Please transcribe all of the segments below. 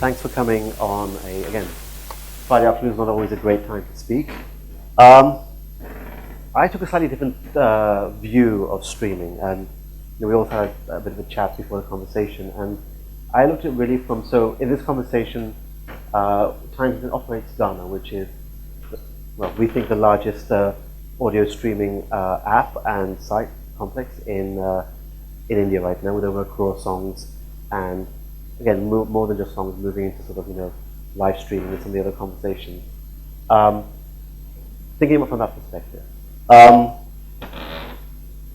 Thanks for coming on again, Friday afternoon is not always a great time to speak. I took a slightly different view of streaming, and we also had a bit of a chat before the conversation, and I looked at it really from, so in this conversation, Time Zone operates Ghana, which is, well, we think the largest audio streaming app and site complex in India right now, with over 1 crore songs, and again, more than just songs, moving into sort of, live streaming and some of the other conversations. Thinking about from that perspective. And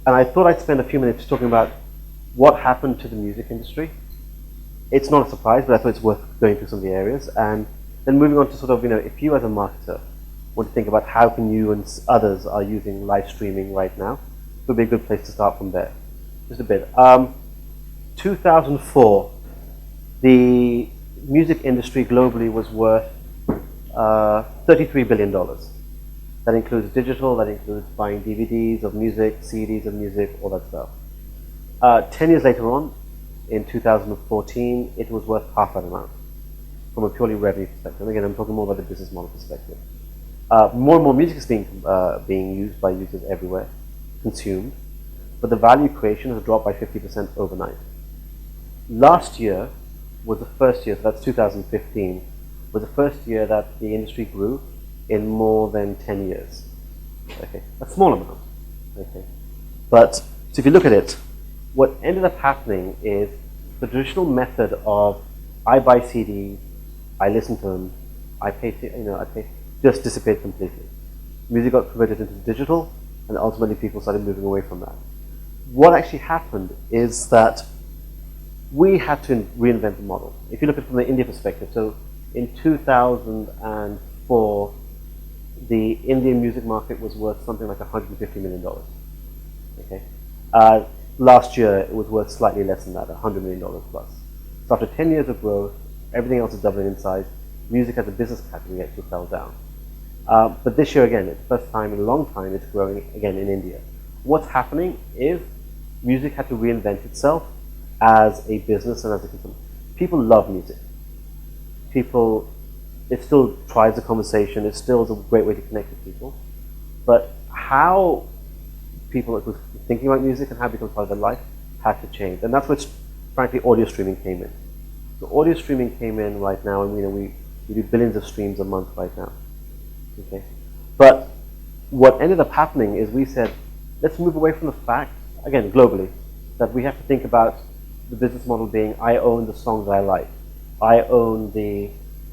I thought I'd spend a few minutes talking about what happened to the music industry. It's not a surprise, but I thought it's worth going through some of the areas. And then moving on to sort of, if you as a marketer want to think about how can you and others are using live streaming right now, it would be a good place to start from there. Just a bit. 2004, the music industry globally was worth $33 billion. That includes digital, that includes buying DVDs of music, CDs of music, all that stuff. 10 years later on, in 2014, it was worth half that amount from a purely revenue perspective. And again, I'm talking more about the business model perspective. More and more music is being used by users everywhere, consumed, but the value creation has dropped by 50% overnight. Last year was the first year, so that's 2015, was the first year that the industry grew in more than 10 years. Okay, a small amount. Okay, but so if you look at it, what ended up happening is the traditional method of I buy CDs, I listen to them, I pay, just disappeared completely. Music got converted into digital, and ultimately people started moving away from that. What actually happened is that we had to reinvent the model. If you look at it from the India perspective, so in 2004, the Indian music market was worth something like $150 million. Okay, last year it was worth slightly less than that, $100 million plus. So after 10 years of growth, everything else is doubling in size. Music as a business category actually fell down. But this year again, it's the first time in a long time it's growing again in India. What's happening is music had to reinvent itself as a business and as a consumer. People love music. It still drives the conversation. It still is a great way to connect with people. But how people are thinking about music and how it becomes part of their life had to change. And that's where, frankly, audio streaming came in. So audio streaming came in right now, and we do billions of streams a month right now. Okay, but what ended up happening is we said, let's move away from the fact, again, globally, that we have to think about the business model being, I own the songs I like. I own the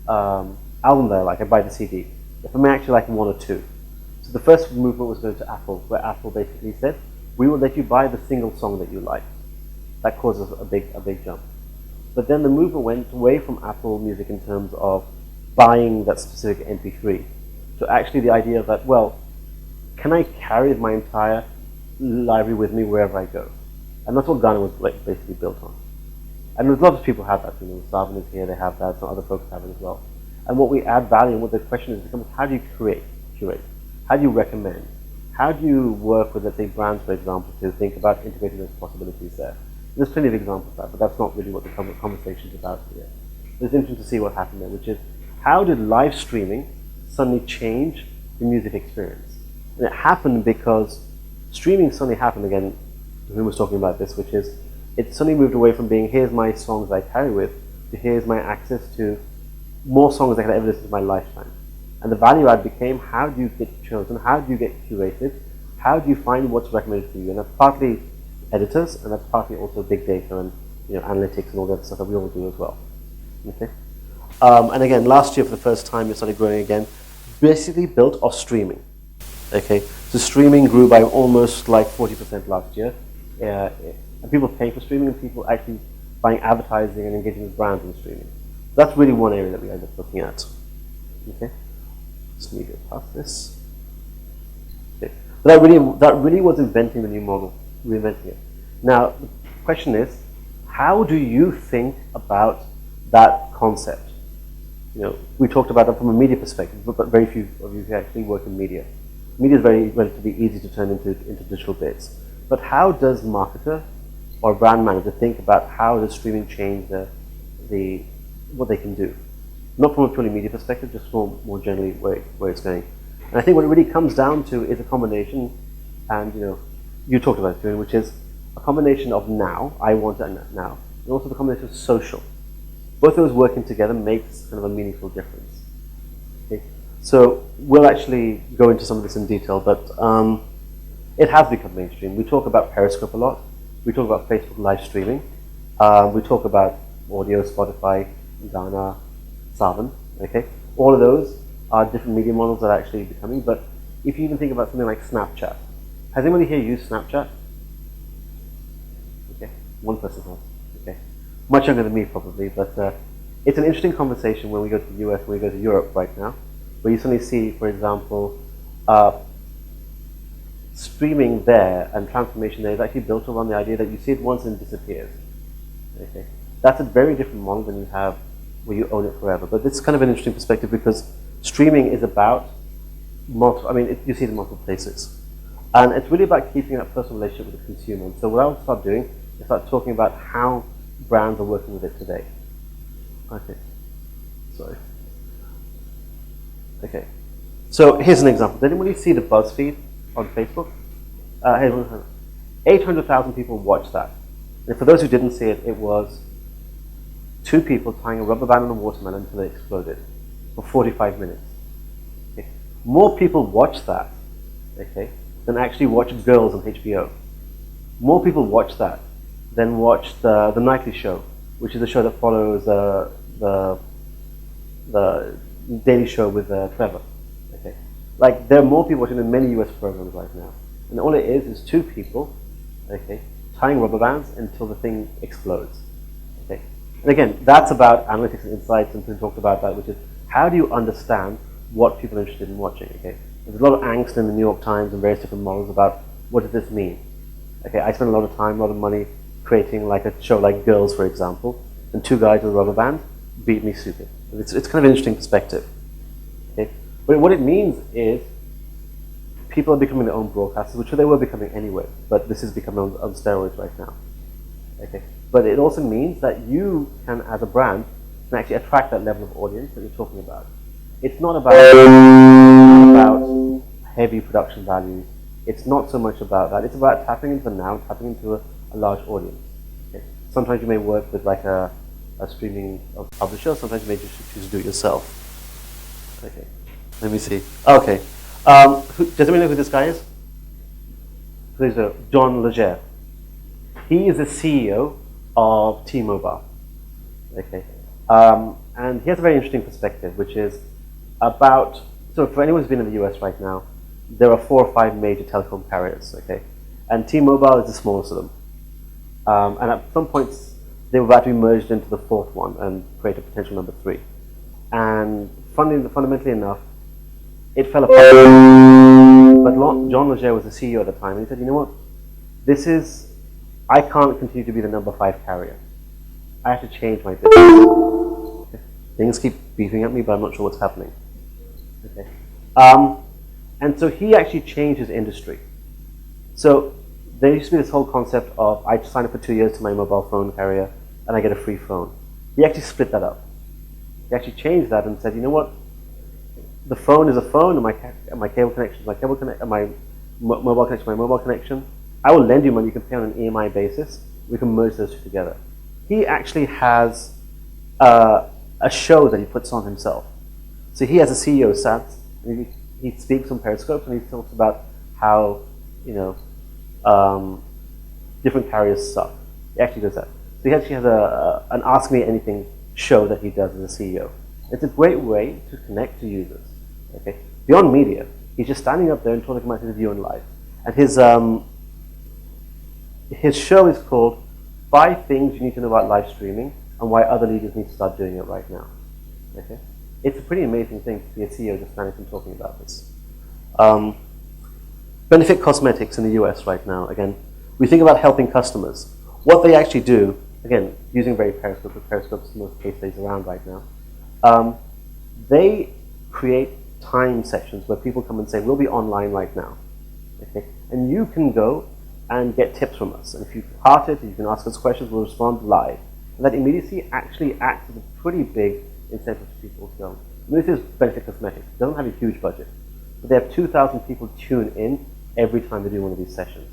album that I like. I buy the CD. If I may actually like one or two. So the first movement was going to Apple, where Apple basically said, we will let you buy the single song that you like. That causes a big jump. But then the movement went away from Apple Music in terms of buying that specific MP3 to actually the idea that, well, can I carry my entire library with me wherever I go? And that's what Ghana was basically built on. And there's lots of people have that. Savin is here, they have that, some other folks have it as well. And what we add value, and what the question is becomes, how do you curate? How do you recommend? How do you work with, let's say, brands, for example, to think about integrating those possibilities there? There's plenty of examples of that, but that's not really what the conversation is about here. It's interesting to see what happened there, which is, how did live streaming suddenly change the music experience? And it happened because streaming suddenly happened, again, who was talking about this, which is, it suddenly moved away from being, here's my songs I carry with, to here's my access to more songs I could ever listen to in my lifetime. And the value add became, how do you get chosen? How do you get curated? How do you find what's recommended for you? And that's partly editors, and that's partly also big data and analytics and all that stuff that we all do as well. Okay. And again, last year for the first time, it started growing again, basically built off streaming. Okay, so streaming grew by almost like 40% last year. And people paying for streaming, and people actually buying advertising and engaging with brands in streaming. That's really one area that we ended up looking at. Okay, just let me go past this. Okay. But that really was inventing the new model, reinventing it. Now, the question is, how do you think about that concept? We talked about that from a media perspective, but very few of you actually work in media. Media is relatively easy to turn into digital bits. But how does a marketer or a brand manager think about how does streaming change the what they can do. Not from a purely media perspective, just from more generally where it's going. And I think what it really comes down to is a combination, and you talked about it, which is a combination of now, I want it now, and also the combination of social. Both of those working together makes kind of a meaningful difference. Okay? So we'll actually go into some of this in detail, but it has become mainstream. We talk about Periscope a lot. We talk about Facebook live streaming. We talk about audio, Spotify, Ghana, Savan. Okay, all of those are different media models that are actually becoming. But if you even think about something like Snapchat, has anybody here used Snapchat? Okay, one person has. Okay, much younger than me probably, but it's an interesting conversation when we go to the US, when we go to Europe right now, where you suddenly see, for example, streaming there and transformation there is actually built around the idea that you see it once and it disappears. Okay, that's a very different model than you have where you own it forever. But this is kind of an interesting perspective because streaming is about multiple. I mean, you see it in multiple places, and it's really about keeping that personal relationship with the consumer. And so what I'll start doing is start talking about how brands are working with it today. Okay, sorry. Okay, so here's an example. Did anybody see the BuzzFeed on Facebook? 800,000 people watched that. And for those who didn't see it, it was two people tying a rubber band on a watermelon until it exploded for 45 minutes. Okay. More people watch that, okay, than actually watch Girls on HBO. More people watch that than watch the Nightly Show, which is a show that follows the Daily Show with Trevor. Okay. Like, there are more people watching than many US programs right now. And all it is two people, okay, tying rubber bands until the thing explodes. Okay. And again, that's about analytics and insights, and we talked about that, which is how do you understand what people are interested in watching? Okay. There's a lot of angst in the New York Times and various different models about what does this mean. Okay, I spend a lot of time, a lot of money creating like a show like Girls, for example, and two guys with a rubber band beat me stupid. It's kind of an interesting perspective. Okay. But what it means is people are becoming their own broadcasters, which they were becoming anyway, but this is becoming on steroids right now. Okay. But it also means that you can, as a brand, can actually attract that level of audience that you're talking about. It's not about heavy production values. It's not so much about that. It's about tapping into the now, tapping into a large audience. Okay. Sometimes you may work with like a streaming publisher. Sometimes you may just choose to do it yourself. Okay. Let me see. Okay. Does anybody know who this guy is? There's John Legere. He is the CEO of T-Mobile. Okay. And he has a very interesting perspective, which is about, so for anyone who's been in the US right now, there are 4 or 5 major telecom carriers, okay? And T-Mobile is the smallest of them. And at some points, they were about to be merged into the 4th one and create a potential number 3. And fundamentally enough, it fell apart. But John Legere was the CEO at the time, and he said, you know what? I can't continue to be the number 5 carrier. I have to change my business. Okay. Things keep beeping at me, but I'm not sure what's happening. Okay. And so he actually changed his industry. So there used to be this whole concept of I sign up for 2 years to my mobile phone carrier and I get a free phone. He actually split that up. He actually changed that and said, you know what? The phone is a phone, and my cable connection is my cable connection, and my mobile connection is my mobile connection. I will lend you money. You can pay on an EMI basis. We can merge those two together. He actually has a show that he puts on himself. So he has a CEO stats, and he speaks on Periscope, and he talks about how different carriers suck. He actually does that. So he actually has an Ask Me Anything show that he does as a CEO. It's a great way to connect to users. Okay, beyond media, he's just standing up there and talking about his view on life. And his show is called 5 Things You Need to Know About Live Streaming and Why Other Leaders Need to Start Doing It Right Now. Okay, it's a pretty amazing thing to be a CEO just standing and talking about this. Benefit Cosmetics in the US right now. Again, we think about helping customers. What they actually do, again, using very Periscope, but Periscope's the most case studies around right now. They create time sections where people come and say, we'll be online right now. Okay? And you can go and get tips from us. And if you heart it, you can ask us questions, we'll respond live. And that immediacy actually acts as a pretty big incentive to people to film. I mean, this is Benefit Cosmetics. It doesn't have a huge budget, but they have 2,000 people tune in every time they do one of these sessions.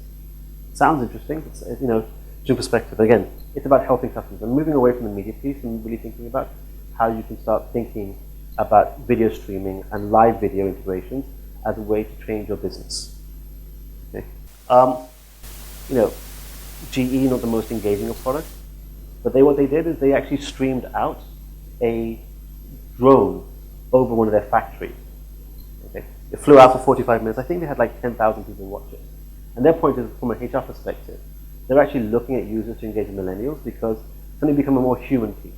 Sounds interesting, it's, you know, to perspective. But again, it's about helping customers and moving away from the media piece and really thinking about how you can start thinking about video streaming and live video integrations as a way to change your business. Okay. You know, GE, not the most engaging of products, but what they did is they actually streamed out a drone over one of their factories. Okay. It flew out for 45 minutes. I think they had like 10,000 people watch it. And their point is, from a HR perspective, they're actually looking at users to engage with millennials because it's going to become a more human piece.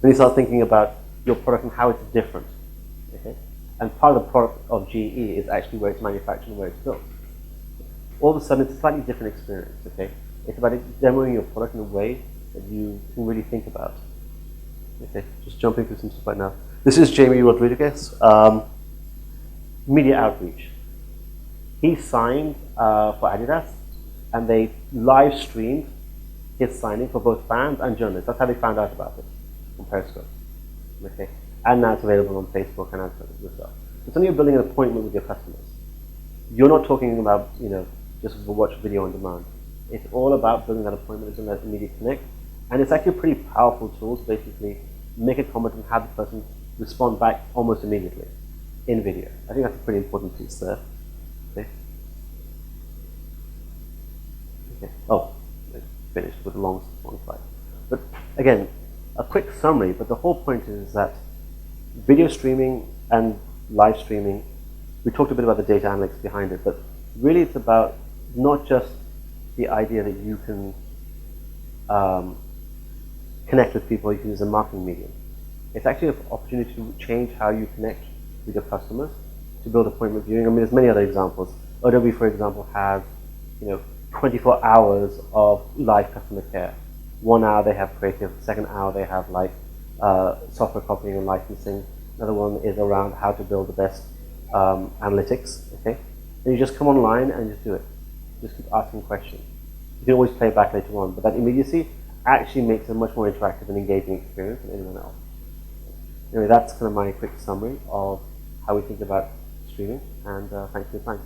When you start thinking about your product and how it's different. Okay? And part of the product of GE is actually where it's manufactured and where it's built. All of a sudden, it's a slightly different experience. Okay? It's about demoing your product in a way that you can really think about. Okay, just jumping through some stuff right now. This is Jamie Rodriguez, media outreach. He signed for Adidas, and they live streamed his signing for both fans and journalists. That's how they found out about it on Periscope. Okay, and now it's available on Facebook and other stuff. It's only you're building an appointment with your customers. You're not talking about, you know, just watch video on demand. It's all about building that appointment and that immediate connect. And it's actually a pretty powerful tool to basically make a comment and have the person respond back almost immediately in video. I think that's a pretty important piece there. Okay. Okay. Oh, I finished with a long slide. But again, a quick summary, but the whole point is that video streaming and live streaming, we talked a bit about the data analytics behind it, but really it's about not just the idea that you can connect with people, you can use a marketing medium. It's actually an opportunity to change how you connect with your customers, to build appointment viewing. I mean, there's many other examples. Adobe, for example, has 24 hours of live customer care. 1 hour they have creative, second hour they have like software copying and licensing. Another one is around how to build the best analytics. Okay, and you just come online and just do it. Just keep asking questions. You can always play it back later on, but that immediacy actually makes it a much more interactive and engaging experience than anyone else. Anyway, that's kind of my quick summary of how we think about streaming, and thanks for your time.